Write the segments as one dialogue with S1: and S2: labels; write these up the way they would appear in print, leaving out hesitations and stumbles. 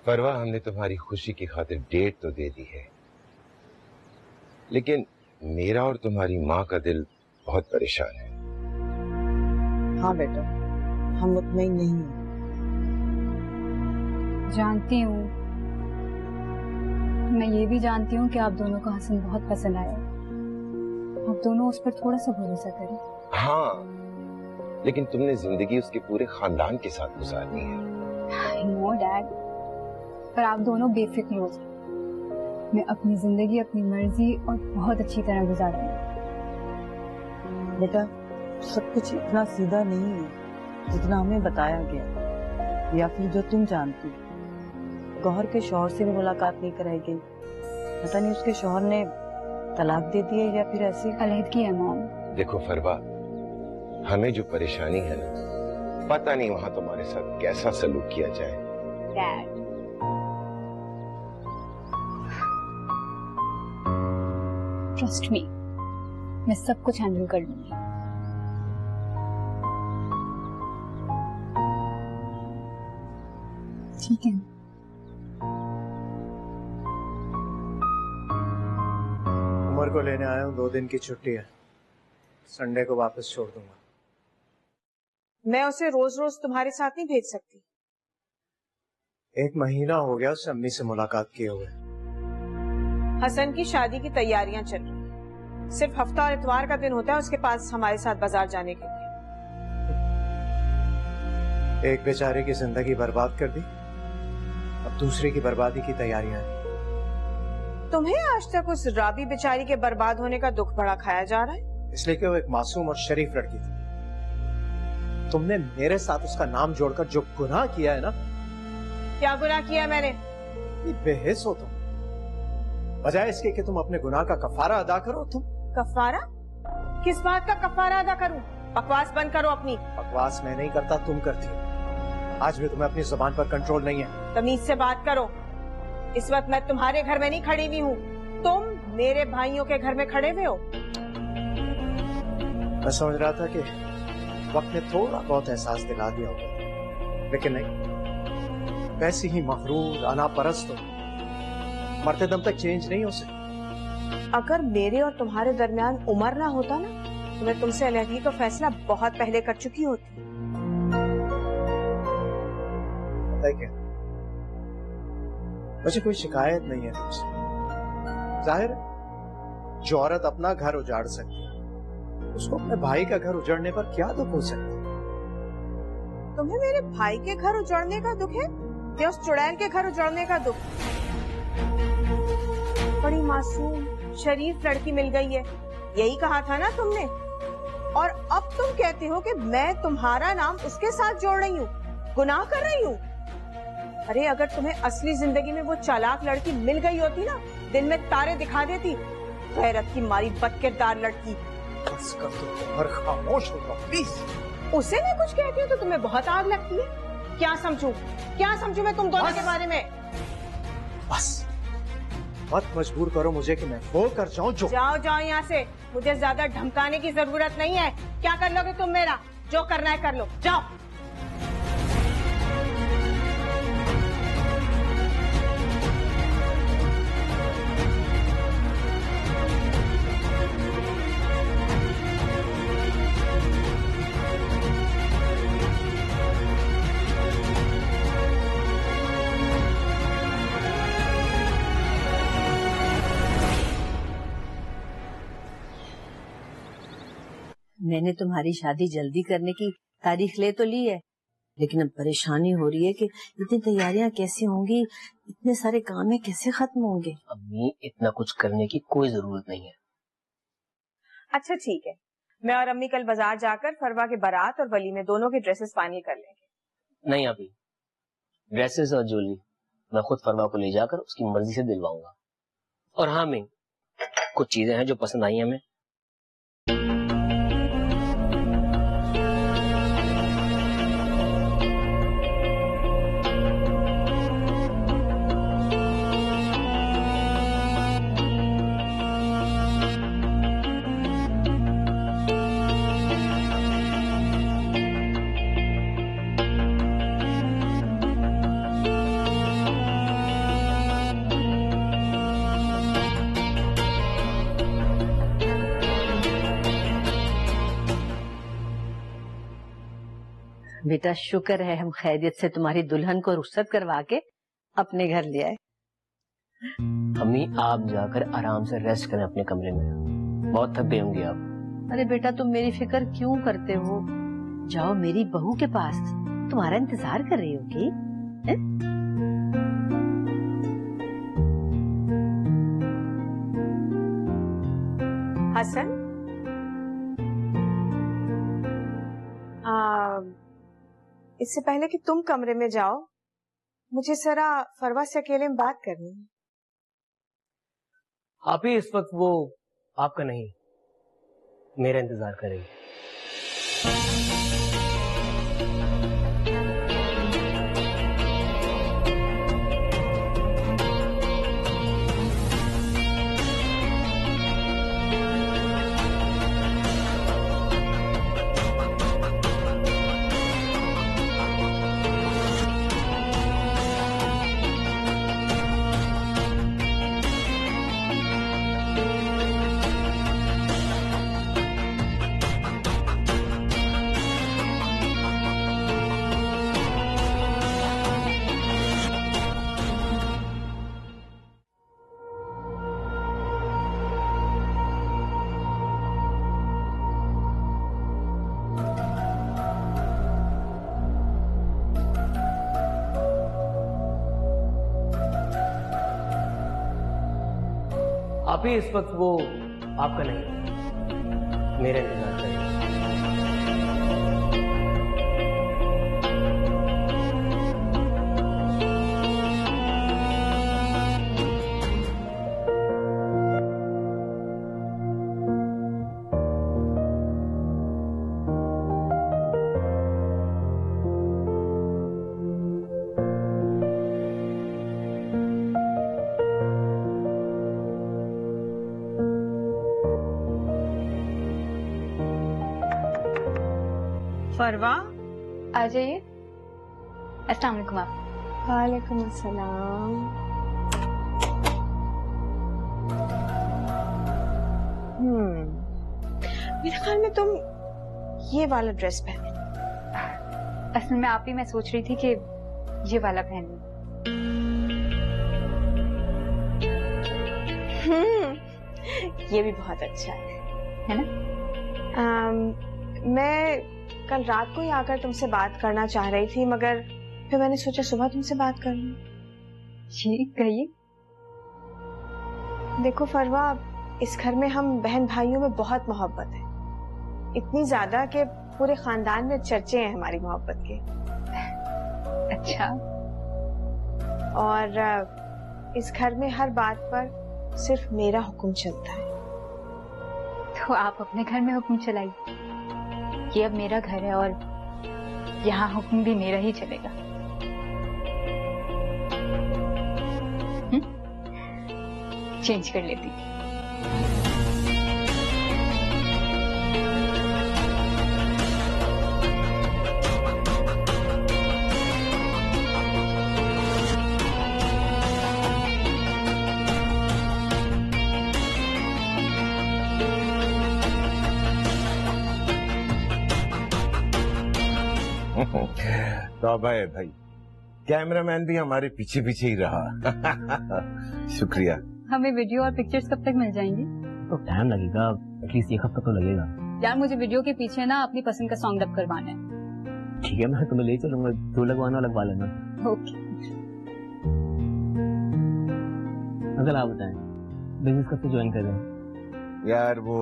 S1: फरवा, हमने तुम्हारी खुशी की खातिर डेट तो दे दी है, लेकिन मेरा और तुम्हारी माँ का दिल बहुत परेशान है।
S2: हाँ बेटा, हम मुतमईन नहीं हैं।
S3: जानती हूँ, मैं ये भी जानती हूँ कि आप दोनों को हसन बहुत पसंद आया। आप दोनों उस पर थोड़ा सा भरोसा करें।
S1: हाँ, लेकिन तुमने जिंदगी उसके पूरे खानदान के साथ गुजारनी है।
S3: I know डैड, पर आप दोनों बेफिक्र हो जाए। मैं अपनी जिंदगी अपनी मर्जी और बहुत अच्छी तरह गुजारूंगी।
S2: बेटा, सब कुछ इतना सीधा नहीं है जितना हमें बताया गया, या फिर जो तुम जानती। गौहर के शौहर से भी मुलाकात नहीं कराई गई। पता नहीं उसके शौहर ने तलाक दे दी है या फिर ऐसी
S3: अलहदगी है मॉम।
S1: देखो फरवा, हमें जो परेशानी है ना, पता नहीं वहां तुम्हारे साथ कैसा सलूक किया जाए।
S3: डैड, ट्रस्ट मी, मैं सब कुछ हैंडल कर लूंगी। ठीक है।
S4: उमर को लेने आया हूँ, 2 दिन की छुट्टी है, संडे को वापस छोड़ दूंगा।
S5: मैं उसे रोज रोज तुम्हारे साथ नहीं भेज सकती।
S4: 1 महीना हो गया उससे अम्मी से मुलाकात किए हुए।
S5: हसन की शादी की तैयारियां चल रही हैं। सिर्फ हफ्ता और इतवार का दिन होता है उसके पास हमारे साथ बाजार जाने के लिए।
S4: एक बेचारे की जिंदगी बर्बाद कर दी, अब दूसरे की बर्बादी की तैयारियां हैं।
S5: तुम्हें आज तक उस राबी बेचारी के बर्बाद होने का दुख बड़ा खाया जा रहा है,
S4: इसलिए कि वो एक मासूम और शरीफ लड़की थी। तुमने मेरे साथ उसका नाम जोड़कर जो गुनाह किया है ना।
S5: क्या गुनाह किया मैंने?
S4: बेहिस हो तुम, बजाय इसके कि तुम अपने गुनाह का कफारा अदा करो। तुम
S5: कफारा? किस बात का कफारा अदा करूं? बकवास बंद करो अपनी।
S4: बकवास मैं नहीं करता, तुम करती हो। आज भी तुम्हें अपनी जुबान पर कंट्रोल नहीं है।
S5: तमीज से बात करो। इस वक्त मैं तुम्हारे घर में नहीं खड़ी हुई हूँ, तुम मेरे भाइयों के घर में खड़े हुए हो।
S4: मैं समझ रहा था कि वक्त ने थोड़ा बहुत एहसास दिला दिया होगा, लेकिन नहीं। वैसी ही मगरूर अनापरस्त हो, मरते दम तक चेंज नहीं हो सकती।
S5: अगर मेरे और तुम्हारे दरमियान उम्र ना होता ना, तो मैं तुमसे अलहदगी का फैसला बहुत पहले कर चुकी होती।
S4: पता है क्या, मुझे कोई शिकायत नहीं है तुमसे। जाहिर है, जो औरत अपना घर उजाड़ सकती है, उसको अपने भाई का घर उजाड़ने पर क्या दुख हो सकता है?
S5: तुम्हें मेरे भाई के घर उजाड़ने का दुख है या उस चुड़ैल के घर उजाड़ने का दुख? बड़ी मासूम शरीफ लड़की मिल गई है, यही कहा था ना तुमने। और अब तुम कहते हो कि मैं तुम्हारा नाम उसके साथ जोड़ रही हूँ, गुनाह कर रही हूँ। अरे अगर तुम्हें असली जिंदगी में वो चालाक लड़की मिल गई होती ना, दिन में तारे दिखा देती। गैरत की मारी बदकिरदार लड़की।
S4: बस कर दो और खामोश हो जाओ प्लीज।
S5: उसे मैं कुछ कहती हूँ तो तुम्हें बहुत आग लगती है। क्या समझूं मैं तुम दोनों के बारे में?
S4: बस मत मजबूर करो मुझे कि मैं वो कर जाऊं जो।
S5: जाओ यहाँ से, मुझे ज्यादा धमकाने की जरूरत नहीं है। क्या कर लोगे तुम मेरा? जो करना है कर लो, जाओ।
S6: मैंने तुम्हारी शादी जल्दी करने की तारीख ले तो ली है, लेकिन अब परेशानी हो रही है कि इतनी तैयारियां कैसे होंगी, इतने सारे काम है कैसे खत्म होंगे।
S7: अम्मी, इतना कुछ करने की कोई जरूरत नहीं है।
S5: अच्छा ठीक है, मैं और अम्मी कल बाजार जाकर फरवा के बारात और वलीमे दोनों के ड्रेसेस फाइनल कर लेंगे।
S7: नहीं अभी, ड्रेसेस और ज्वेलरी मैं खुद फरवा को ले जाकर उसकी मर्जी से दिलवाऊंगा। और हाँ मैं, कुछ चीजें हैं जो पसंद आई हमें।
S6: बेटा शुक्र है हम खैरियत से तुम्हारी दुल्हन को रुखसत करवा के अपने घर ले आए।
S7: अम्मी आप जाकर आराम से रेस्ट करें अपने कमरे में, बहुत थक गई होंगी आप।
S6: अरे बेटा तुम मेरी फिक्र क्यों करते हो, जाओ मेरी बहू के पास, तुम्हारा इंतजार कर रही होगी।
S5: हसन, इससे पहले कि तुम कमरे में जाओ, मुझे जरा फरवा से अकेले में बात करनी है।
S7: आप ही इस वक्त वो आपका नहीं मेरा इंतजार करेगी। आप ही इस वक्त वो आपका नहीं मेरा इंतजार करेंगे।
S5: फरवा,
S3: आ जाइए। अस्सलाम वालेकुम आप।
S5: वालेकुम अस्सलाम। मेरे ख्याल में तुम ये वाला ड्रेस पहने।
S3: असल में आप ही मैं सोच रही थी कि ये वाला पहन लूं।
S5: ये भी बहुत अच्छा
S3: है ना?
S5: मैं कल रात को ही आकर तुमसे बात करना चाह रही थी, मगर फिर मैंने सोचा सुबह तुमसे बात कर लूं।
S3: जी कहिए।
S5: देखो फरवा, इस घर में हम बहन भाइयों में बहुत मोहब्बत है, इतनी ज्यादा कि पूरे खानदान में चर्चे हैं हमारी मोहब्बत के।
S3: अच्छा।
S5: और इस घर में हर बात पर सिर्फ मेरा हुक्म चलता है।
S3: तो आप अपने घर में हुक्म चलाइए, ये अब मेरा घर है और यहाँ हुक्म भी मेरा ही चलेगा। चेंज कर लेती।
S1: तौबा है भाई, कैमरामैन भी हमारे पीछे पीछे ही रहा। शुक्रिया।
S3: हमें वीडियो और पिक्चर्स कब तक मिल जाएंगी?
S7: तो टाइम लगेगा, एटलीस्ट एक हफ्ता तो लगेगा।
S3: यार मुझे वीडियो के पीछे ना अपनी पसंद का सॉन्ग डब करवाना है।
S7: ठीक है, मैं तुम्हें ले चलूंगा, जो लगवाना लगवा लेना।
S3: ओके।
S7: अगर आप बताएं, बिजनेस कब से ज्वाइन कर रहे हैं?
S1: यार वो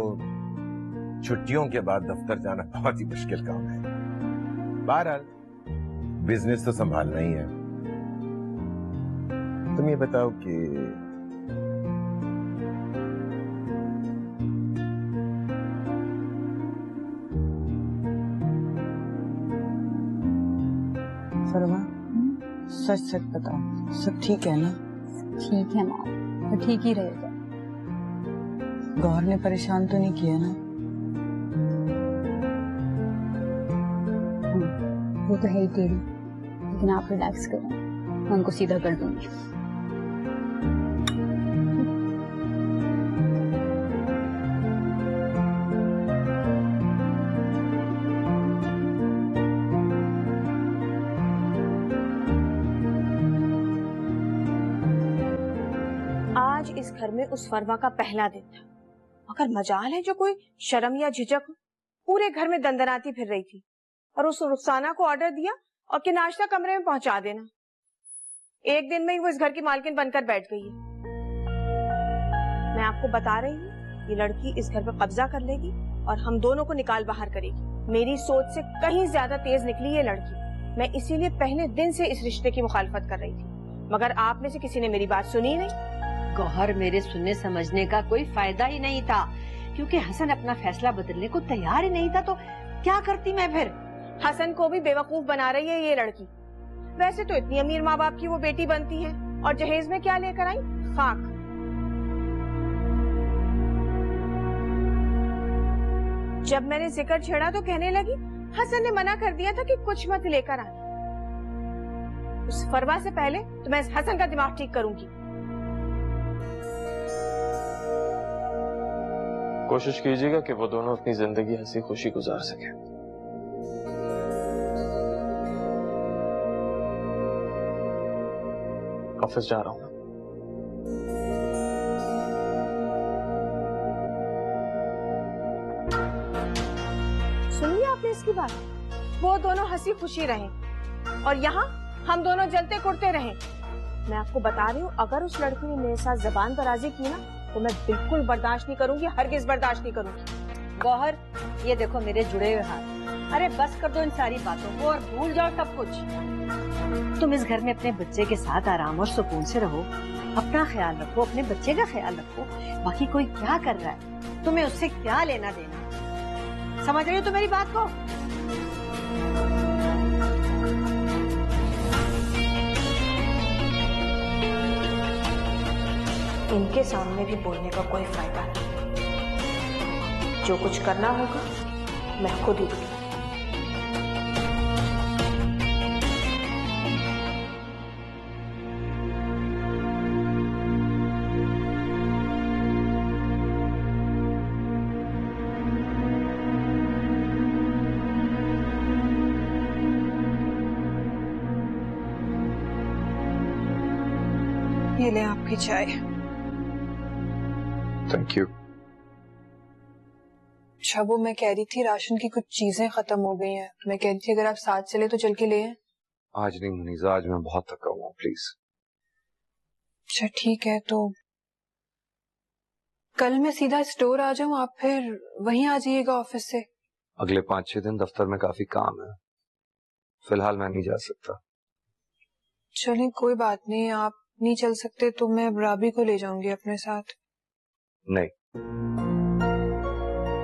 S1: छुट्टियों के बाद दफ्तर जाना बहुत ही मुश्किल काम है। बहरहाल बिजनेस तो संभालना ही है। तुम ये बताओ कि
S2: फरवा, सच सच बताओ, सब ठीक है ना?
S3: ठीक है माँ, तो ठीक ही रहेगा।
S2: गौहर ने परेशान तो नहीं किया ना?
S3: वो तो है ही टेढ़ी, लेकिन आप रिलैक्स करें, मैं उनको सीधा कर दूंगी।
S5: घर में उस फरवा का पहला दिन था, मगर मजाल है जो कोई शर्म या झिझक पूरे घर में दंदनाती फिर रही थी और उस रुखसाना को ऑर्डर दिया और कि नाश्ता कमरे में पहुंचा देना। एक दिन में ही वो इस घर की मालकिन बनकर बैठ गई है। मैं आपको बता रही हूँ, ये लड़की इस घर पर कब्जा कर लेगी और हम दोनों को निकाल बाहर करेगी। मेरी सोच से कहीं ज्यादा तेज निकली ये लड़की। मैं इसीलिए पहले दिन से इस रिश्ते की मुखालफत कर रही थी, मगर आप में से किसी ने मेरी बात सुनी नहीं।
S6: गौहर, मेरे सुनने समझने का कोई फायदा ही नहीं था, क्योंकि हसन अपना फैसला बदलने को तैयार ही नहीं था, तो क्या करती मैं फिर?
S5: हसन को भी बेवकूफ बना रही है ये लड़की। वैसे तो इतनी अमीर माँ बाप की वो बेटी बनती है, और जहेज में क्या लेकर आई? खाक। जब मैंने जिक्र छेड़ा तो कहने लगी हसन ने मना कर दिया था कि कुछ मत लेकर आना। उस फरवा से पहले तो मैं इस हसन का दिमाग ठीक करूंगी।
S8: कोशिश कीजिएगा कि वो दोनों अपनी जिंदगी हंसी खुशी गुजार सके। ऑफिस जा रहा हूँ।
S5: सुनिए आपने इसकी बात, वो दोनों हंसी खुशी रहे और यहाँ हम दोनों जलते कुड़ते रहे। मैं आपको बता रही हूँ, अगर उस लड़की ने मेरे साथ जबान दराजी की ना तो मैं बिल्कुल बर्दाश्त नहीं करूंगी, हरगिज बर्दाश्त नहीं करूंगी।
S6: गौहर, ये देखो मेरे जुड़े हुए हाथ। अरे बस कर दो इन सारी बातों को और भूल जाओ सब कुछ। तुम इस घर में अपने बच्चे के साथ आराम और सुकून से रहो, अपना ख्याल रखो, अपने बच्चे का ख्याल रखो। बाकी कोई क्या कर रहा है, तुम्हें उससे क्या लेना देना? समझ रही हो तो मेरी बात को?
S5: इनके सामने भी बोलने का कोई फायदा नहीं। जो कुछ करना होगा मैं खुद ही करूंगी।
S9: ये ले आपकी चाय।
S8: Thank you.
S9: अच्छा, वो मैं कह रही थी राशन की कुछ चीजें खत्म हो गई हैं। मैं कह रही थी अगर आप साथ चले तो चल के ले आएं।
S8: आज नहीं मुनीजा, आज मैं बहुत थका हुआ हूँ, प्लीज।
S9: अच्छा ठीक है, तो कल मैं सीधा स्टोर आ जाऊँ, आप फिर वहीं आ जाइएगा ऑफिस से।
S8: अगले 5-6 दिन दफ्तर में काफी काम है, फिलहाल मैं नहीं जा सकता।
S9: चलिए कोई बात नहीं, आप नहीं चल सकते तो मैं राबी को ले जाऊंगी अपने साथ।
S8: नहीं,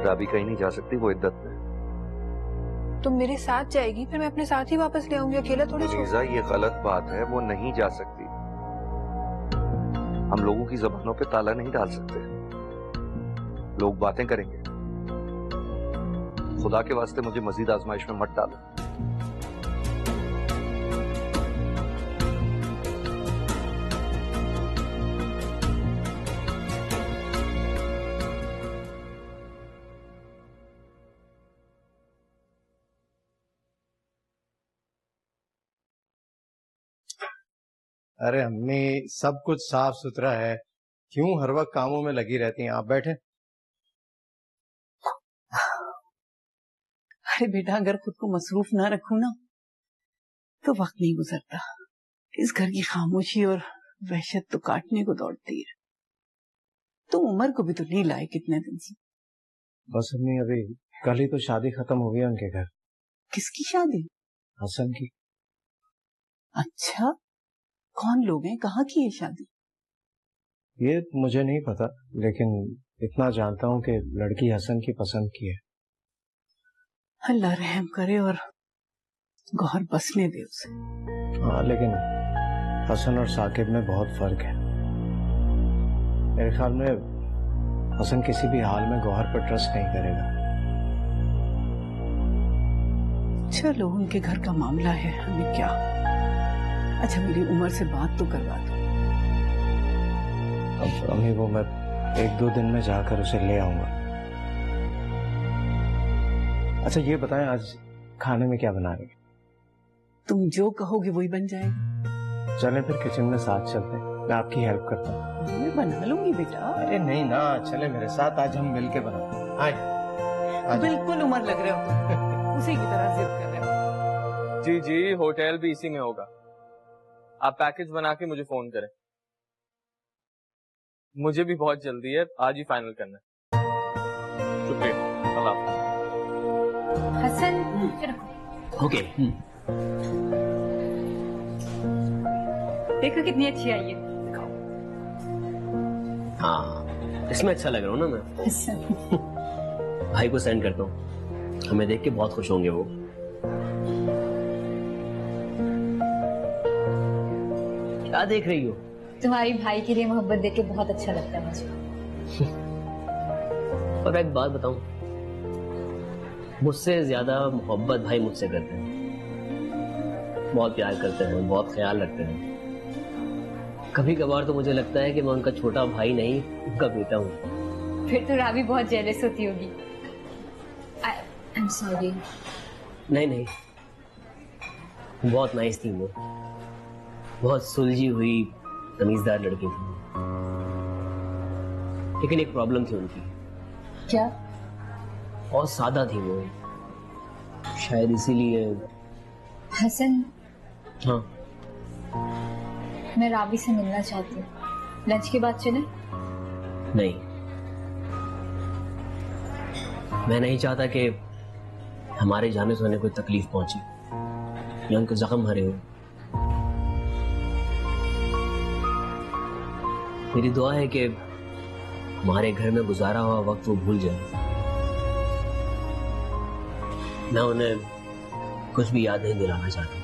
S8: राबी कहीं नहीं जा सकती, वो इद्दत में।
S9: तो मेरे साथ जाएगी, फिर मैं अपने साथ ही वापस ले आऊंगी, अकेला थोड़ी छोड़।
S8: मुनीजा, ये गलत बात है, वो नहीं जा सकती। हम लोगों की जबानों पे ताला नहीं डाल सकते, लोग बातें करेंगे। खुदा के वास्ते मुझे मजीद आजमाइश में मत डालो।
S4: अरे अम्मी, सब कुछ साफ सुथरा है, क्यों हर वक्त कामों में लगी रहती हैं? आप बैठे।
S2: अरे बेटा, अगर खुद को मसरूफ ना रखूं ना तो वक्त नहीं गुजरता। इस घर की खामोशी और वहशत तो काटने को दौड़ती है। तुम उमर को भी तो नहीं लाए कितने दिन से।
S4: बस अम्मी, अभी कल ही तो शादी खत्म हो गई उनके घर।
S2: किसकी शादी?
S4: हसन की।
S2: अच्छा, कौन लोग हैं, कहाँ की है शादी?
S4: ये मुझे नहीं पता, लेकिन इतना जानता हूँ कि लड़की हसन की पसंद की है।
S2: अल्लाह रहम करे और गौहर बसने दे उसे।
S4: हाँ, लेकिन हसन और साकिब में बहुत फर्क है। मेरे ख्याल में हसन किसी भी हाल में गौहर पर ट्रस्ट नहीं करेगा।
S2: चलो, उनके घर का मामला है, हमें क्या। अच्छा, मेरी उम्र से बात तो करवा दो।
S4: अब अम्मी, वो मैं 1-2 दिन में जाकर उसे ले आऊंगा। अच्छा ये बताएं, आज खाने में क्या बना रहे हैं?
S2: तुम जो कहोगे वही बन जाएगा।
S4: चलें फिर किचन में साथ चलते हैं। मैं आपकी हेल्प करता हूँ।
S2: मैं बना लूंगी बेटा।
S4: अरे नहीं ना, चले मेरे साथ, आज हम मिलके बनाते हैं। आए।
S2: बिल्कुल उम्र लग रहे हो तुम, उसी की तरह जिद कर रहे हो।
S10: जी जी, होटल भी इसी में होगा। आप पैकेज बना के मुझे फोन करें। मुझे भी बहुत जल्दी है, आज ही फाइनल करना है। शुक्रिया, अल्लाह हाफ़िज़।
S3: हसन
S7: ओके।
S3: देखो कितनी अच्छी आई है।
S7: हाँ, इसमें अच्छा लग रहा हूँ ना मैं।
S3: हसन
S7: भाई को सेंड करता हूँ, हमें देख के बहुत खुश होंगे वो। क्या देख रही हो?
S3: तुम्हारी भाई के लिए मोहब्बत देख के बहुत अच्छा लगता है मुझे।
S7: और एक बात बताऊं, मुझसे ज्यादा मोहब्बत भाई मुझसे करते हैं, बहुत प्यार करते हैं, बहुत ख्याल रखते हैं। कभी कभार तो मुझे लगता है कि मैं उनका छोटा भाई नहीं, उनका बेटा हूँ।
S3: फिर तो रावी बहुत जेलस होती होगी। I am sorry.
S7: नहीं नहीं, बहुत नाइस थी वो, बहुत सुलझी हुई तमीजदार लड़की थी। लेकिन एक प्रॉब्लम थी उनकी।
S3: क्या?
S7: बहुत सादा थी वो, शायद इसीलिए।
S3: हसन,
S7: हाँ,
S3: मैं रावी से मिलना चाहती हूँ। लंच के बाद चलें?
S7: नहीं, मैं नहीं चाहता कि हमारे जाने से उन्हें कोई तकलीफ पहुंचे या उनको जख्म हरे हो। मेरी दुआ है कि हमारे घर में गुजारा हुआ वक्त वो भूल जाए, मैं उन्हें कुछ भी याद नहीं दिलाना चाहता।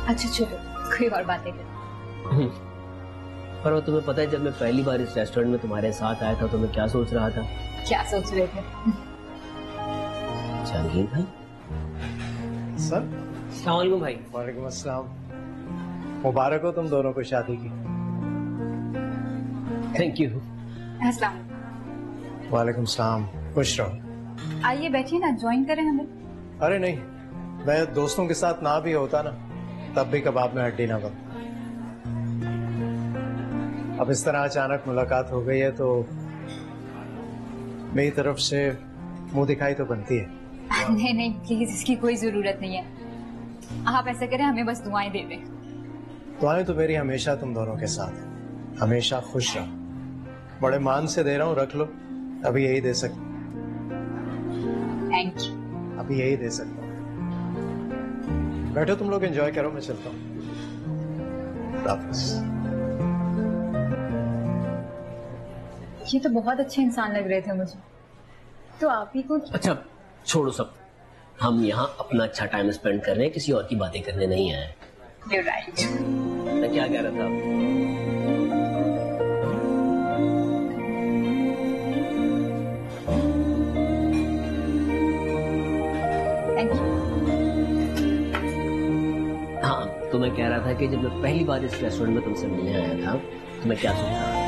S3: अच्छा चलो, कोई और बातें करें।
S7: पर वो तुम्हें पता है, जब मैं पहली बार इस रेस्टोरेंट में तुम्हारे साथ आया था तो मैं क्या सोच रहा था?
S3: क्या सोच रहे थे?
S7: जहांगीर भाई।
S4: सर।
S7: अस्सलाम वालेकुम भाई।
S4: वालेकुम अस्सलाम। मुबारक हो तुम दोनों को शादी की।
S7: Thank you.
S3: अस्सलाम।
S4: वालेकुम सलाम, खुश रहो।
S3: आइए बैठिए ना, ज्वाइन करें हमें।
S4: अरे नहीं, मैं दोस्तों के साथ ना भी होता ना, तब भी कबाब में हड्डी ना बन। अब इस तरह अचानक मुलाकात हो गई है तो मेरी तरफ से मुंह दिखाई तो बनती है।
S3: नहीं नहीं प्लीज, इसकी कोई जरूरत नहीं है। आप ऐसा करें, हमें बस दुआएं दे दें।
S4: दुआएं तो मेरी हमेशा तुम दोनों के साथ है। हमेशा खुश रहो। बड़े मान से दे रहा हूँ, रख लो। अभी यही दे सकता,
S3: थैंक यू।
S4: अभी यही दे सकता हूँ। बैठो तुम लोग, एंजॉय करो, मैं चलता हूँ। वापस।
S3: ये तो बहुत अच्छे इंसान लग रहे थे मुझे, तो आप ही को।
S7: अच्छा छोड़ो सब, हम यहाँ अपना अच्छा टाइम स्पेंड कर रहे हैं, किसी और की बातें करने नहीं आए।
S3: You're right.
S7: मैं क्या कह रहा था?
S3: Thank you.
S7: हाँ, तो मैं कह रहा था कि जब मैं पहली बार इस रेस्टोरेंट में तुमसे मिलने आया था तो मैं क्या सोच रहा था?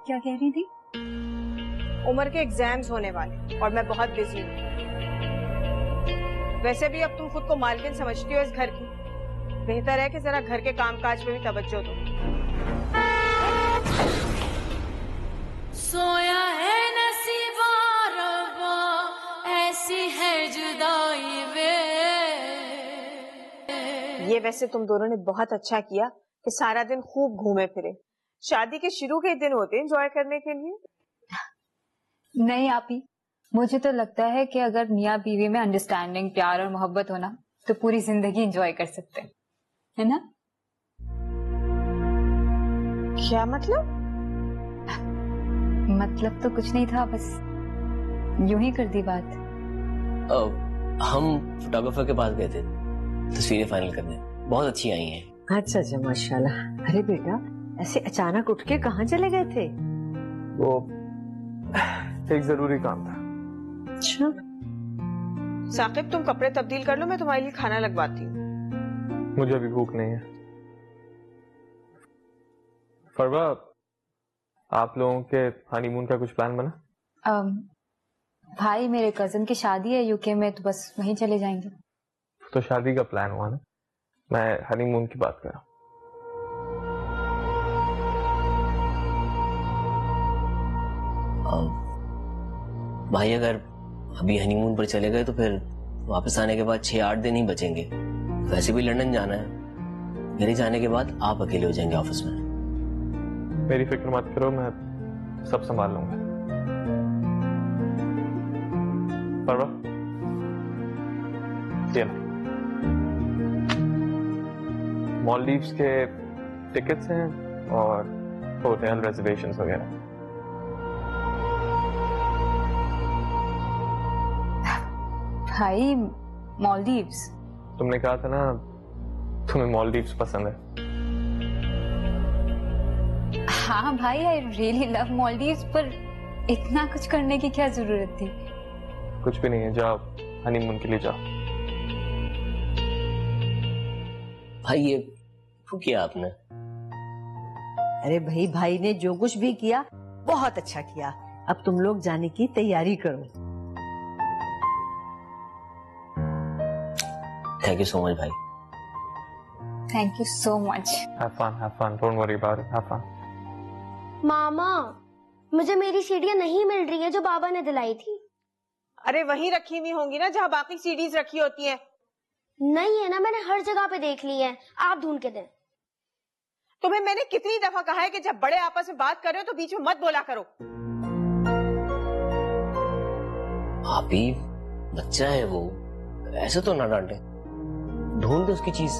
S3: क्या कह रही थी?
S5: उमर के एग्जाम्स होने वाले और मैं बहुत बिजी हूँ। वैसे भी अब तुम खुद को मालकिन समझती हो इस घर की, बेहतर है कि जरा घर के कामकाज पे भी तवज्जो दो।
S11: सोया है नसीबा रब्बा, ऐसी है जुदाई वे।
S5: ये वैसे तुम दोनों ने बहुत अच्छा किया कि सारा दिन खूब घूमे फिरे। शादी के शुरू के दिन होते हैं एंजॉय करने के लिए।
S3: नहीं आपी, मुझे तो लगता है कि अगर मियाँ बीवी में अंडरस्टैंडिंग, प्यार और मोहब्बत होना तो पूरी जिंदगी एंजॉय कर सकते हैं, है ना?
S5: क्या मतलब?
S3: मतलब तो कुछ नहीं था, बस यूं ही कर दी बात।
S7: हम फोटोग्राफर के पास गए थे तस्वीरें फाइनल करने, बहुत अच्छी आई हैं।
S6: अच्छा अच्छा, माशाल्लाह। अरे बेटा, ऐसे अचानक उठ के कहाँ चले गए थे?
S10: वो एक जरूरी काम था।
S6: अच्छा,
S5: साकिब तुम कपड़े तब्दील कर लो, मैं तुम्हारे लिए खाना लगवाती हूँ।
S10: मुझे अभी भूख नहीं है। फरवा, आप लोगों के हनीमून का कुछ प्लान बना?
S3: भाई मेरे कजन की शादी है यूके में, तो बस वहीं चले जाएंगे।
S10: तो शादी का प्लान हुआ ना, मैं हनीमून की बात कर रहा हूँ।
S7: भाई अगर अभी हनीमून पर चले गए तो फिर वापस आने के बाद 6-8 दिन ही बचेंगे। वैसे भी लंदन जाना है, मेरे जाने के बाद आप अकेले हो जाएंगे ऑफिस में।
S10: मेरी फिक्र मत करो, मैं सब संभाल लूंगा। परवा, ये लो। मालदीव्स के टिकट्स हैं और होटल रिजर्वेशंस वगैरह।
S3: भाई मालदीव्स?
S10: तुमने कहा था ना तुम्हें मालदीव्स पसंद है।
S3: हाँ भाई, आई रियली लव मालदीव्स, पर इतना कुछ करने की क्या जरूरत थी?
S10: कुछ भी नहीं है, जाओ हनीमून के लिए जाओ।
S7: भाई ये क्यों किया आपने?
S6: अरे भाई, भाई ने जो कुछ भी किया बहुत अच्छा किया। अब तुम लोग जाने की तैयारी करो।
S7: थैंक यू सो मच भाई।
S3: Thank you so much.
S10: Have fun, don't worry about it, have fun.
S12: मामा, मुझे मेरी सीढ़ियाँ नहीं मिल रही हैं जो बाबा ने दिलाई थी।
S5: अरे वहीं रखी हुई होंगी ना जहाँ बाकी सीडीज रखी होती हैं।
S12: नहीं है ना, मैंने हर जगह पे देख ली है, आप ढूंढ के दें।
S5: तुम्हें मैंने कितनी दफा कहा है कि जब बड़े आपस में बात कर रहे हो तो बीच में मत बोला करो।
S7: आप ही बच्चा है वो, ऐसे तो ना डांटे, ढूंढ दे उसकी चीज।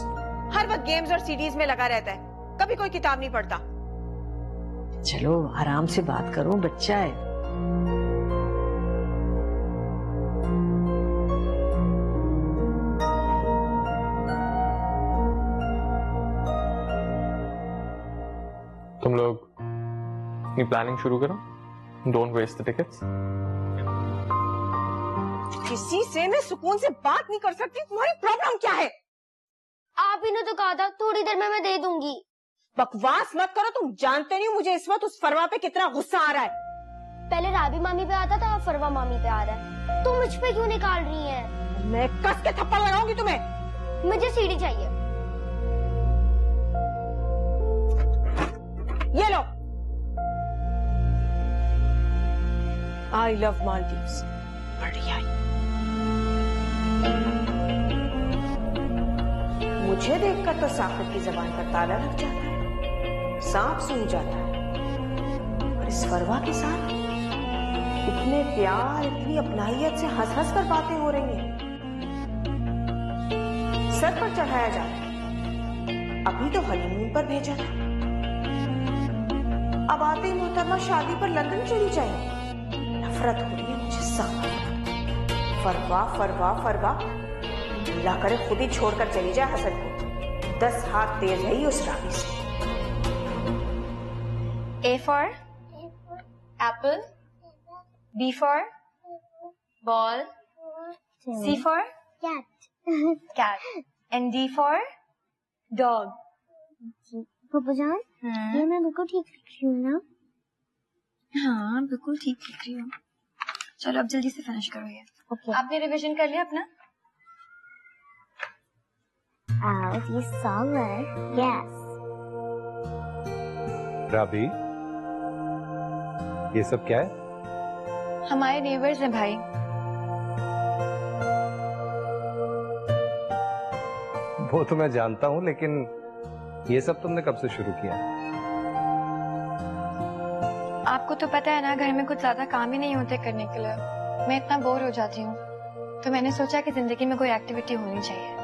S5: हर वक्त गेम्स और सीडीज में लगा रहता है, कभी कोई किताब नहीं पढ़ता।
S6: चलो आराम से बात करो, बच्चा है।
S10: तुम लोग अपनी प्लानिंग शुरू करो, डोंट वेस्ट द टिकट्स।
S5: किसी से मैं सुकून से बात नहीं कर सकती, तुम्हारी प्रॉब्लम क्या है?
S12: आप ही ने तो कहा था थोड़ी देर में मैं दे दूंगी।
S5: बकवास मत करो, तुम जानते नहीं मुझे इस वक्त उस फरवा पे कितना गुस्सा आ रहा है।
S12: पहले राबी मामी पे आता था, अब फरवा मामी पे आ रहा है। तुम मुझ पे क्यों निकाल रही हैं?
S5: मैं कस के थप्पड़ लगाऊंगी तुम्हें।
S12: मुझे सीढ़ी चाहिए।
S5: ये लो। I love Maldives. बढ़िया। मुझे देखकर तो साकिब की जबान पर ताला लग जाता है, सांप सूंघ जाता है, और इस फरवा के साथ इतने प्यार, इतनी अपनाहियत से हंस हंस कर बातें हो रही हैं। सर पर चढ़ाया जाता है, अभी तो हनीमून पर भेजा था, अब आते ही मोहतरमा शादी पर लंदन चली जाएंगी। नफरत हो रही है मुझे सब। फरवा फरवा फरवा, अल्लाह करे खुद ही छोड़कर चली जाए हसन को। 10 हाथ तेज है ही उस रानी से।
S3: A for apple, B for ball, C for cat, and D for dog.
S12: पापा जान, ये मैं बिल्कुल ठीक लिख रही हूँ ना?
S3: हाँ बिल्कुल ठीक लिख रही हूँ। चलो अब जल्दी से फिनिश करो ये।
S12: Okay.
S3: आपने रिवीजन कर लिया अपना?
S12: You saw it. Yes.
S1: राबी, ये सब क्या है?
S3: हमारे नेबर्स हैं भाई।
S1: वो तो मैं जानता हूँ, लेकिन ये सब तुमने कब से शुरू किया?
S3: आपको तो पता है ना, घर में कुछ ज्यादा काम ही नहीं होते करने के लिए। मैं इतना बोर हो जाती हूँ, तो मैंने सोचा कि जिंदगी में कोई एक्टिविटी होनी चाहिए।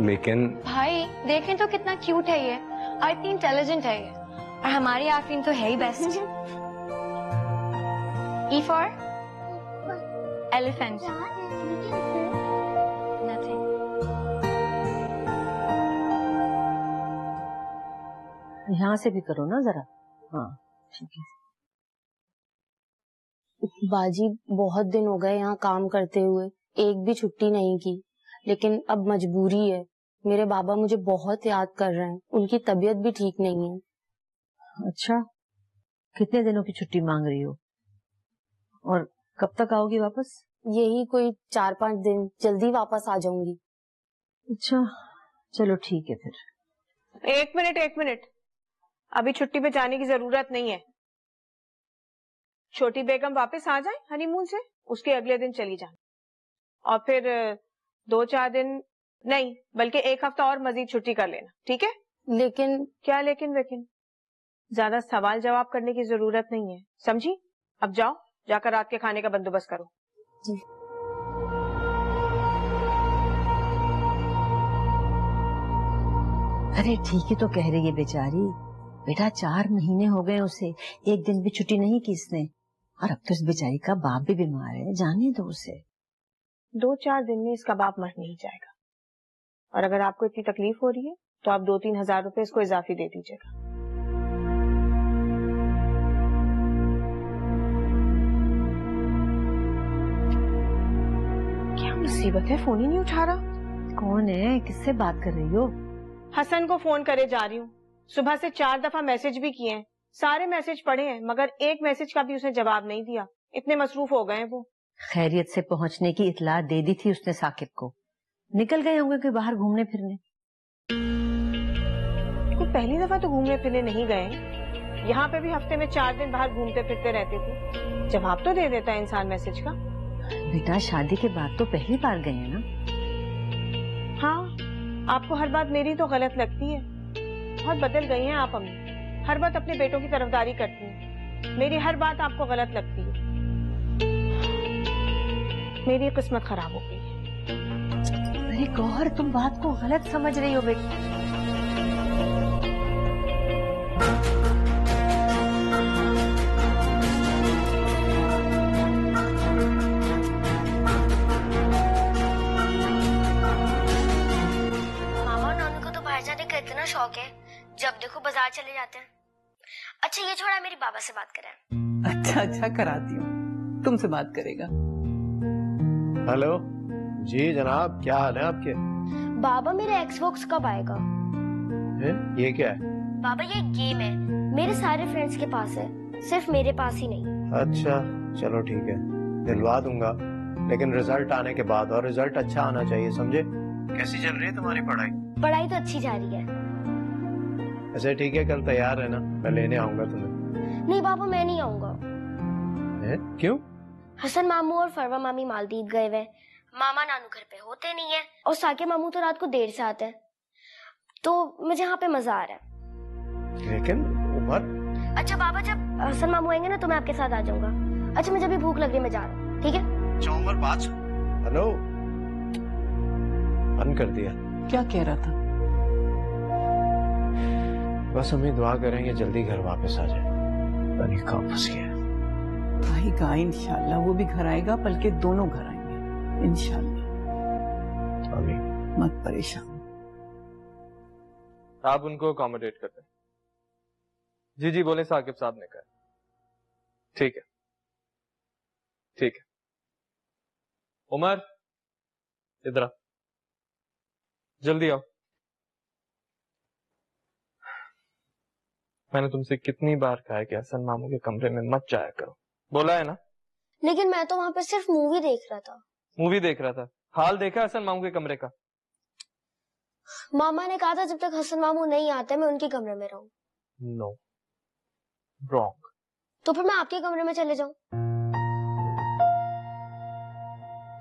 S1: लेकिन
S3: भाई देखें तो कितना क्यूट है ये, और इतनी इंटेलिजेंट है ये, और हमारी आफरीन तो है ही best. E for elephant. Nothing.
S6: यहाँ से भी करो ना जरा। हाँ ठीक है।
S12: बाजी बहुत दिन हो गए यहाँ काम करते हुए,
S13: एक भी छुट्टी नहीं की, लेकिन अब मजबूरी है। मेरे बाबा मुझे बहुत याद कर रहे हैं, उनकी तबीयत भी ठीक नहीं है।
S6: अच्छा, कितने दिनों की छुट्टी मांग रही हो और कब तक आओगी वापस?
S13: यही कोई 4-5 दिन, जल्दी वापस आ जाऊंगी।
S6: अच्छा चलो ठीक है फिर।
S5: एक मिनट, अभी छुट्टी पे जाने की जरूरत नहीं है। छोटी बेगम वापस आ जाए हनीमून से, उसके अगले दिन चली जाना, और फिर 2-4 दिन नहीं बल्कि 1 हफ्ता और मजीद छुट्टी कर लेना, ठीक है?
S13: लेकिन
S5: क्या लेकिन? ज्यादा सवाल जवाब करने की जरूरत नहीं है, समझी? अब जाओ, जाकर रात के खाने का बंदोबस्त करो।
S13: जी।
S6: अरे ठीक ही तो कह रही है बेचारी, बेटा 4 महीने हो गए उसे, एक दिन भी छुट्टी नहीं की इसने, और अब तो इस बेचारी का बाप भी बीमार है, जाने दो उसे।
S5: 2-4 दिन में इसका बाप मर नहीं जाएगा, और अगर आपको इतनी तकलीफ हो रही है तो आप 2-3 हजार रुपए इसको इजाफी दे दीजिएगा। क्या मुसीबत है, फोन ही नहीं उठा रहा।
S6: कौन है, किससे बात कर रही हो?
S5: हसन को फोन करे जा रही हूँ, सुबह से 4 दफा मैसेज भी किए हैं, सारे मैसेज पढ़े हैं, मगर एक मैसेज का भी उसने जवाब नहीं दिया, इतने मसरूफ हो गए हैं वो।
S6: खैरियत से पहुंचने की इतला दे दी थी उसने साकिब को, निकल गए होंगे कि बाहर घूमने फिरने।
S5: कोई पहली दफा तो घूमने फिरने नहीं गए, यहाँ पे भी हफ्ते में 4 दिन बाहर घूमते फिरते रहते थे। जवाब तो दे देता है इंसान मैसेज का।
S6: बेटा शादी के बाद तो पहली बार गए हैं ना।
S5: हाँ, आपको हर बात मेरी तो गलत लगती है, बहुत बदल गई हैं आप अम्मी, हर बात अपने बेटों की तरफदारी करती हैं, मेरी हर बात आपको गलत लगती है। मेरी किस्मत खराब हो गई है।
S6: अरे गौहर, तुम बात को गलत समझ रही हो बेटी।
S12: इतना शौक है, जब देखो बाजार चले जाते हैं। अच्छा ये छोड़ा, मेरी बाबा से बात करें।
S2: अच्छा कराती हूँ, तुमसे बात करेगा।
S4: हेलो जी जनाब, क्या हाल है आपके?
S12: बाबा मेरा एक्सबॉक्स कब आएगा?
S4: ये क्या है?
S12: बाबा ये गेम है, मेरे सारे फ्रेंड्स के पास है, सिर्फ मेरे पास ही नहीं।
S4: अच्छा चलो ठीक है, दिलवा दूंगा, लेकिन रिजल्ट आने के बाद, और रिजल्ट अच्छा आना चाहिए, समझे? कैसी चल रही है तुम्हारी पढ़ाई?
S12: पढ़ाई तो अच्छी जा रही है।
S4: अच्छा ठीक है, कल तैयार रहना, मैं लेने आऊंगा तुम्हें।
S12: नहीं बाबा, मैं नहीं आऊंगा।
S4: क्यों?
S12: हसन मामू और फरवा मामी मालदीव गए हुए, मामा नानू घर पे होते नहीं है, और साके मामू तो रात को देर से आते हैं, तो मुझे यहाँ पे मजा आ रहा है।
S4: लेकिन उमर।
S12: अच्छा बाबा, जब हसन मामू आएंगे ना तो मैं आपके साथ आ जाऊंगा। अच्छा मुझे भी भूख लग रही है, मैं जा रहा हूँ, ठीक है?
S4: अच्छा उमर, बात। हेलो, बंद कर दिया।
S2: क्या कह रहा था?
S4: बस हम ही दुआ करेंगे जल्दी घर वापस आ जाए, पता नहीं कहाँ फंस गया।
S2: आएगा इंशाल्लाह, वो भी घर आएगा, बल्कि दोनों घर आएंगे इंशाल्लाह।
S4: आमीन।
S2: मत परेशान।
S10: आप उनको अकोमोडेट करते हैं। जी बोले, साकिब साहब ने कहा। ठीक है उमर, इधर आओ, जल्दी आओ। मैंने तुमसे कितनी बार कहा है कि हसन मामू के कमरे में मत जाया करो, बोला है ना?
S12: लेकिन मैं तो वहाँ पे सिर्फ मूवी देख रहा था।
S10: मूवी देख रहा था? हाल देखा हसन मामू के कमरे का?
S12: मामा ने कहा था जब तक हसन मामू नहीं आते मैं उनके कमरे में रहूं।
S10: No, wrong.
S12: तो फिर मैं आपके कमरे में चले जाऊं?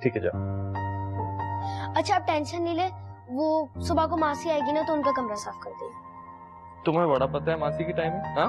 S10: ठीक है, जाओ।
S12: अच्छा आप टेंशन नहीं ले, वो सुबह को मासी आएगी ना तो उनका कमरा साफ कर देगी।
S10: तुम्हें बड़ा पता है मासी की टाइमिंग? हाँ,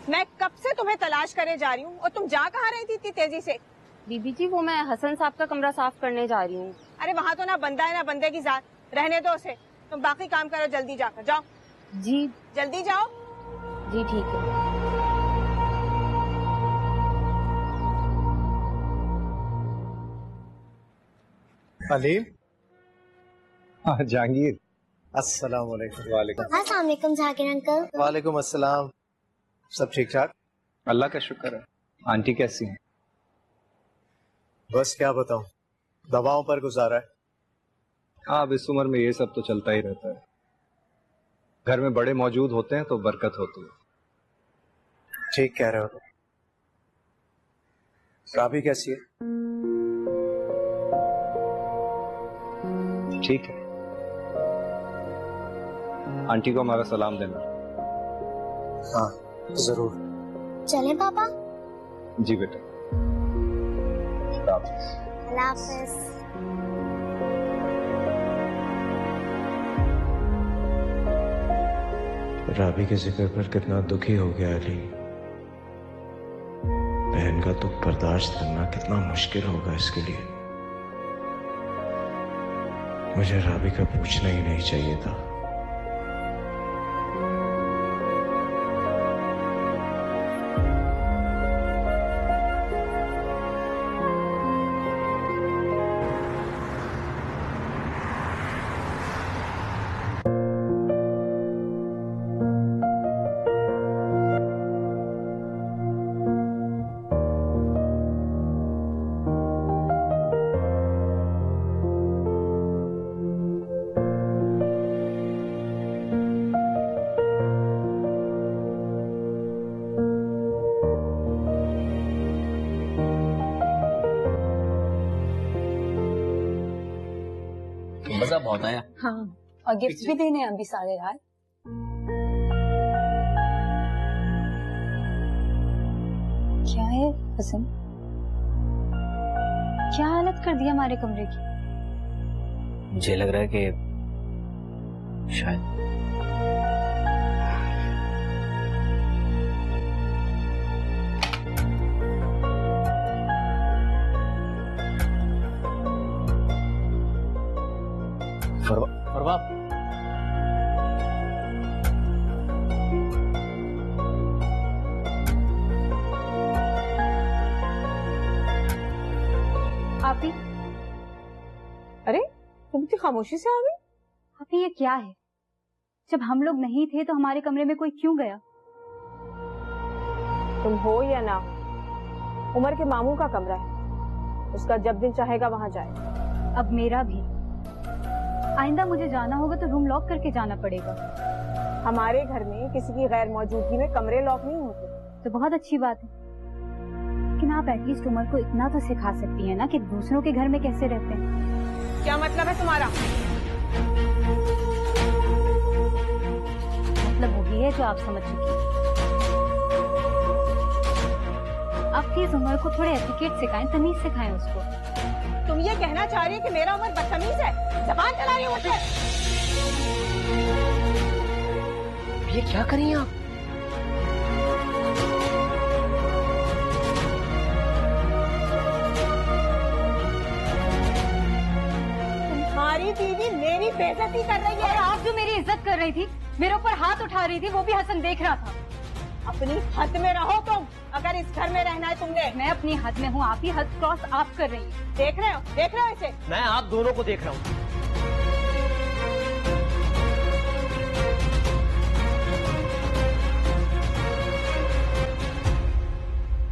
S5: मैं कब से तुम्हें तलाश करे जा रही हूँ, और तुम जा कहाँ रही थी इतनी तेजी से?
S13: बीबी जी, वो मैं हसन साहब का कमरा साफ करने जा रही हूँ।
S5: अरे वहाँ तो ना बंदा है ना बंदे की जात, रहने दो उसे, तुम बाकी काम करो, जल्दी जाकर जाओ।
S13: जी
S5: जल्दी जाओ।
S13: जी ठीक है।
S4: अलीम, हाँ जहांगीर, अस्सलाम वालेकुम। वालेकुम
S12: अस्सलाम वालेकुम जाकिर अंकल।
S4: वालेकुम अस्सलाम। सब ठीक ठाक?
S10: अल्लाह का शुक्र है। आंटी कैसी हैं?
S4: बस क्या बताऊं, दवाओं पर गुजारा है।
S8: हाँ, अब इस उम्र में ये सब तो चलता ही रहता है। घर में बड़े मौजूद होते हैं तो बरकत होती है।
S4: ठीक कह रहे हो। राबी कैसी है?
S8: ठीक है। आंटी को हमारा सलाम देना।
S4: हाँ जरूर।
S12: चलें पापा?
S8: जी बेटा।
S12: अल्लाह हाफिज।
S1: राबी के जिक्र पर कितना दुखी हो गया अली। बहन का दुख बर्दाश्त करना कितना मुश्किल होगा इसके लिए। मुझे राबी का पूछना ही नहीं चाहिए था।
S7: मजा बहुत आया।
S2: हाँ, और गिफ्ट भी देने हैं अभी सारे यार। क्या है हसन, क्या हालत कर दी हमारे कमरे की?
S7: मुझे लग रहा है कि शायद फरवा
S5: आप ही? अरे तुम इतनी खामोशी से आ गई?
S3: आप ये क्या है? जब हम लोग नहीं थे तो हमारे कमरे में कोई क्यों गया?
S5: तुम हो या ना, उमर के मामू का कमरा है, उसका जब दिल चाहेगा वहां जाए।
S3: अब मेरा भी। आइंदा मुझे जाना होगा तो रूम लॉक करके जाना पड़ेगा।
S5: हमारे घर में किसी की गैर मौजूदगी में कमरे लॉक नहीं होते।
S3: तो बहुत अच्छी बात है, लेकिन आप एटलीस्ट उमर को इतना तो सिखा सकती हैं ना कि दूसरों के घर में कैसे रहते हैं।
S5: क्या मतलब है तुम्हारा?
S3: मतलब वही है जो आप समझ चुकी हैं। आप प्लीज उमर को थोड़े एटिकेट सिखाएं, तमीज सिखाएं उसको।
S5: तुम ये कहना चाह रही हो कि मेरा उमर बदतमीज है? जबान चला रही हो मुझसे?
S7: ये क्या करें आप?
S5: तुम्हारी बीवी मेरी बेइज्जती कर रही है।
S3: आप जो मेरी इज्जत कर रही थी, मेरे ऊपर हाथ उठा रही थी, वो भी हसन देख रहा था।
S5: अपनी हद में रहो तुम, अगर इस घर में रहना है तुमने।
S3: मैं अपनी हद में हूँ, आप ही हद क्रॉस आप कर रही हैं।
S5: देख रहे हो इसे?
S7: मैं आप दोनों को देख रहा हूँ।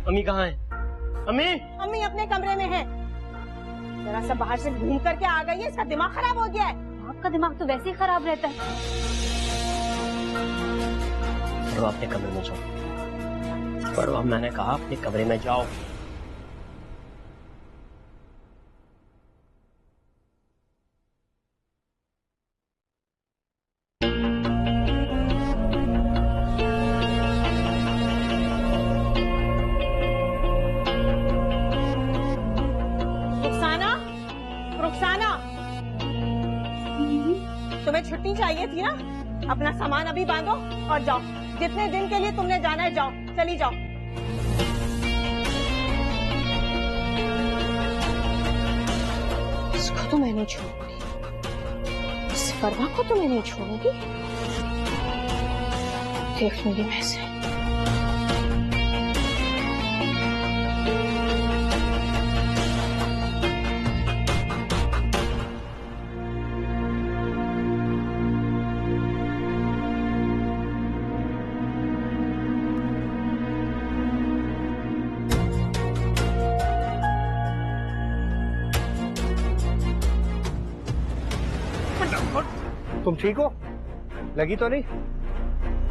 S7: अम्मी कहाँ है? अम्मी?
S5: अम्मी अपने कमरे में है। जरा सा बाहर से घूम करके आ गई है, इसका दिमाग खराब हो गया है।
S3: आपका दिमाग तो वैसे ही खराब रहता है।
S7: तो अपने कमरे में जाओ। पर अब मैंने कहा अपने कमरे में जाओ।
S5: रुखसाना, रुखसाना, तुम्हें छुट्टी चाहिए थी ना? अपना सामान अभी बांधो और जाओ। जितने दिन के लिए तुमने जाना है जाओ, चली जाओ। इसको तो मैं नहीं छोड़ूंगी, इस फरवा को तो मैं नहीं छोड़ूंगी। देख लूंगी मैं इसे।
S8: तुम ठीक हो? लगी तो नहीं?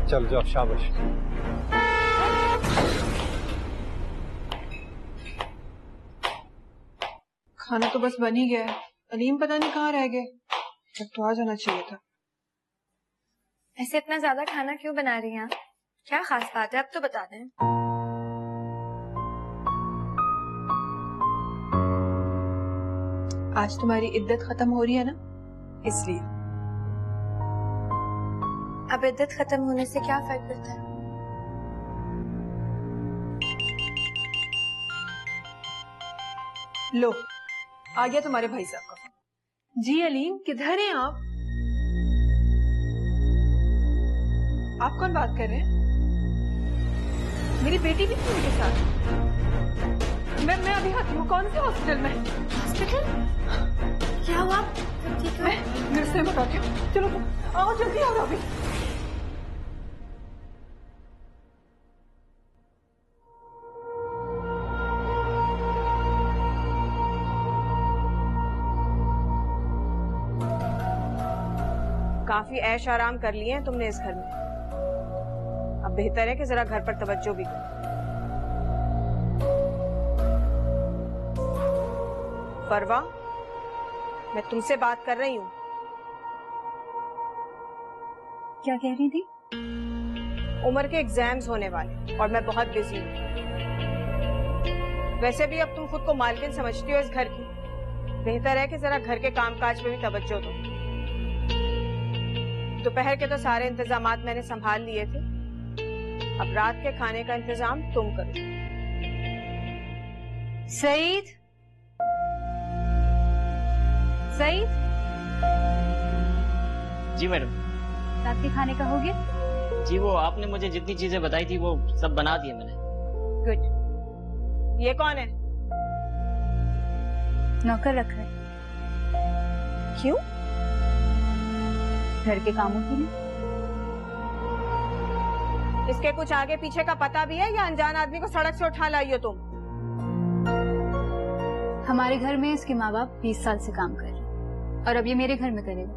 S8: चल जाओ, शाबाश।
S9: खाना तो बस बन ही गया है। अलीम पता नहीं कहाँ रह गए, जब तो आ जाना चाहिए था।
S3: ऐसे इतना ज्यादा खाना क्यों बना रही हैं आप? क्या खास बात है, अब तो बता दें।
S9: आज तुम्हारी इद्दत खत्म हो रही है ना, इसलिए।
S3: अब इद्दत खत्म होने से क्या फर्क पड़ता है?
S9: लो, आ गया तुम्हारे भाई साहब का। जी अलीम, किधर हैं आप? आप कौन बात कर रहे हैं? मेरी बेटी भी थी उनके साथ। मैं अभी आती हूँ। कौन से हॉस्पिटल में?
S3: हॉस्पिटल? क्या हुआ? सब ठीक है?
S9: मैं से बताती हूँ। चलो तुम आओ, जल्दी आओ अभी।
S5: काफी ऐश आराम कर लिए हैं तुमने इस घर में, अब बेहतर है कि जरा घर पर तवज्जो भी करो। फरवा, मैं तुमसे बात कर रही हूँ।
S3: क्या कह रही थी?
S5: उमर के एग्जाम्स होने वाले और मैं बहुत बिजी हूँ। वैसे भी अब तुम खुद को मालकिन समझती हो इस घर की, बेहतर है कि जरा घर के कामकाज पे भी तवज्जो दो। दोपहर के तो सारे इंतजामात मैंने संभाल लिए थे, अब रात के खाने का इंतजाम तुम करो।
S3: सईद, सईद।
S14: जी मैडम।
S3: रात के खाने का हो गया?
S14: जी वो आपने मुझे जितनी चीजें बताई थी वो सब बना दिए मैंने।
S5: गुड। ये कौन है?
S3: नौकर रख रहे।
S5: क्यों?
S3: घर के कामों के लिए।
S5: इसके कुछ आगे पीछे का पता भी है या अनजान आदमी को सड़क से उठा लाई हो तुम?
S3: हमारे घर में इसके माँ बाप 20 साल से काम कर रहे हैं और अब ये मेरे घर में करेगा।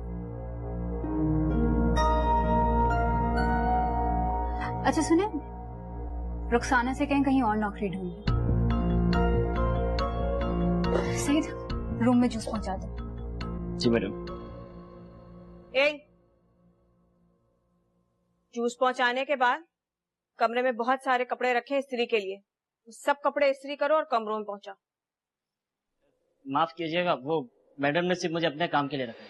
S3: अच्छा सुने, रुखसाना से कहीं और नौकरी ढूंढी। सईद, रूम में जूस पहुंचा दो।
S14: जी मैडम।
S5: जूस पहुंचाने के बाद कमरे में बहुत सारे कपड़े रखे इस्त्री के लिए, सब कपड़े इस्त्री करो और कमरों में पहुंचाओ।
S14: माफ कीजिएगा, वो मैडम ने सिर्फ मुझे अपने काम के लिए रखा है।